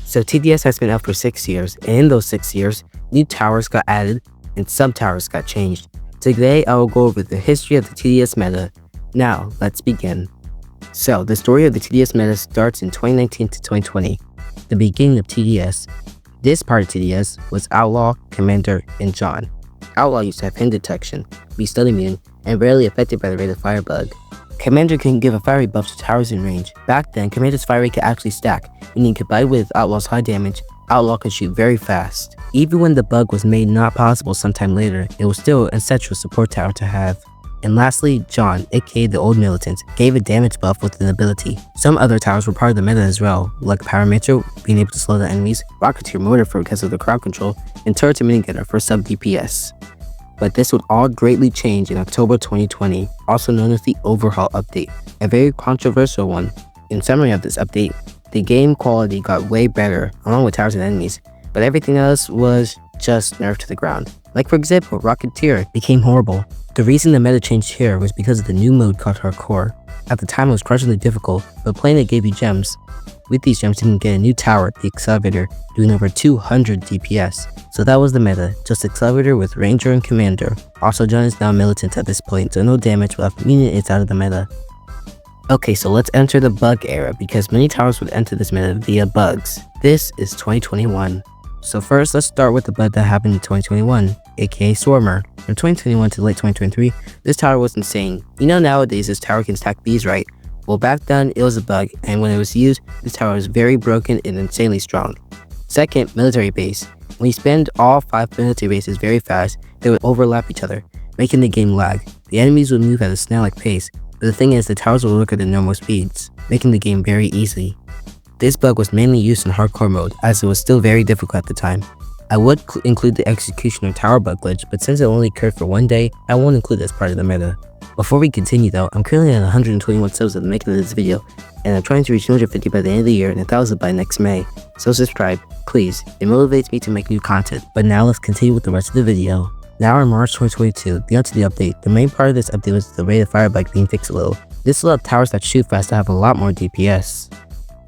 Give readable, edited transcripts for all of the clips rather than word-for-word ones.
So TDS has been out for 6 years, and in those 6 years, new towers got added and some towers got changed. Today, I will go over the history of the TDS Meta. Now, let's begin. So, the story of the TDS Meta starts in 2019 to 2020, the beginning of TDS. This part of TDS was Outlaw, Commander, and John. Outlaw used to have hidden detection, be stun immune, and rarely affected by the rate of fire bug. Commander can give a fiery buff to towers in range. Back then, Commander's fire rate could actually stack, meaning combined with Outlaw's high damage, Outlaw could shoot very fast. Even when the bug was made not possible sometime later, it was still an essential support tower to have. And lastly, John, aka the Old Militant, gave a damage buff with an ability. Some other towers were part of the meta as well, like Parameter, being able to slow down enemies, Rocketeer Mortar for because of the crowd control, and Turret and Minigunner for sub DPS. But this would all greatly change in October 2020, also known as the Overhaul update, a very controversial one. In summary of this update, the game quality got way better, along with towers and enemies, but everything else was just nerfed to the ground. Like for example, Rocketeer became horrible. The reason the meta changed here was because of the new mode called Hardcore. At the time it was crushingly difficult, but playing it gave you gems. With these gems you can get a new tower, the Accelerator, doing over 200 DPS. So that was the meta, just Accelerator with Ranger and Commander. Also John is now Militant at this point, so no damage left, meaning it's out of the meta. Okay, so let's enter the bug era, because many towers would enter this meta via bugs. This is 2021. So first, let's start with the bug that happened in 2021, aka Swarmer. From 2021 to late 2023, this tower was insane. You know nowadays this tower can stack bees, right? Well, back then it was a bug, and when it was used, this tower was very broken and insanely strong. Second, military base. When you spend all 5 military bases very fast, they would overlap each other, making the game lag. The enemies would move at a snail-like pace, but the thing is the towers would work at their normal speeds, making the game very easy. This bug was mainly used in hardcore mode, as it was still very difficult at the time. I would include the executioner tower bug glitch, but since it only occurred for one day, I won't include it as part of the meta. Before we continue though, I'm currently at 121 subs at the making of this video, and I'm trying to reach 250 by the end of the year and 1,000 by next May. So subscribe, please, it motivates me to make new content. But now let's continue with the rest of the video. Now in March 2022, the onto the update. The main part of this update was the rate of fire bug being fixed a little. This allowed towers that shoot fast to have a lot more DPS.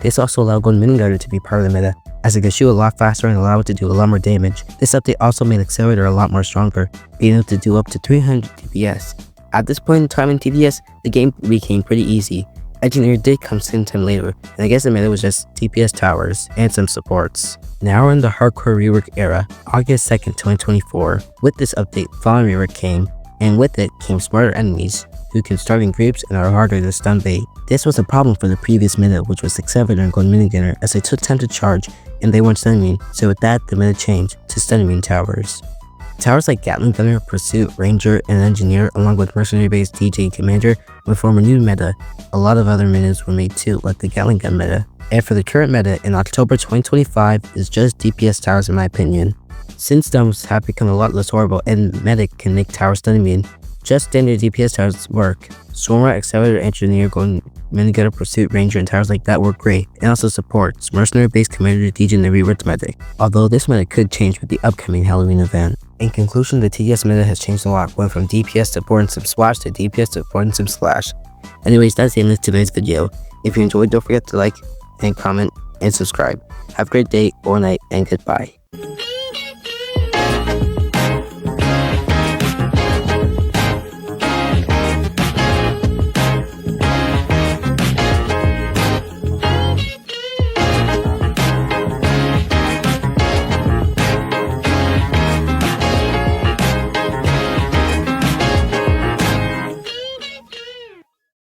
This also allowed Golden Minigunner to be part of the meta, as it could shoot a lot faster and allow it to do a lot more damage. This update also made Accelerator a lot more stronger, being able to do up to 300 DPS. At this point in time in TDS, the game became pretty easy. Engineer did come sometime later, and I guess the meta was just DPS towers and some supports. Now we're in the hardcore rework era, August 2nd, 2024. With this update, Fallen Rework came, and with it came smarter enemies, who can start in groups and are harder to stun bait. This was a problem for the previous meta, which was Accelerator and Golden Minigunner, as they took time to charge and they weren't stun immune, so with that the meta changed to stun immune towers. Towers like Gatling Gunner, Pursuit, Ranger, and Engineer, along with Mercenary Base, DJ, and Commander, would form a new meta. A lot of other metas were made too, like the Gatling Gun meta. And for the current meta in October 2025 is just DPS towers in my opinion. Since stuns have become a lot less horrible and Medic can make towers stun immune, just standard DPS towers work. Swarmer, Accelerator, Engineer, Golden Minigunner, Pursuit, Ranger, and towers like that work great, and also supports Mercenary Base, Commander, DJ, and the Rework Medic, although this meta could change with the upcoming Halloween event. In conclusion, the TDS meta has changed a lot, went from DPS support and sub-splash to DPS support and sub-slash. Anyways, that's the end of today's video. If you enjoyed, don't forget to like and comment and subscribe. Have a great day or night, and goodbye.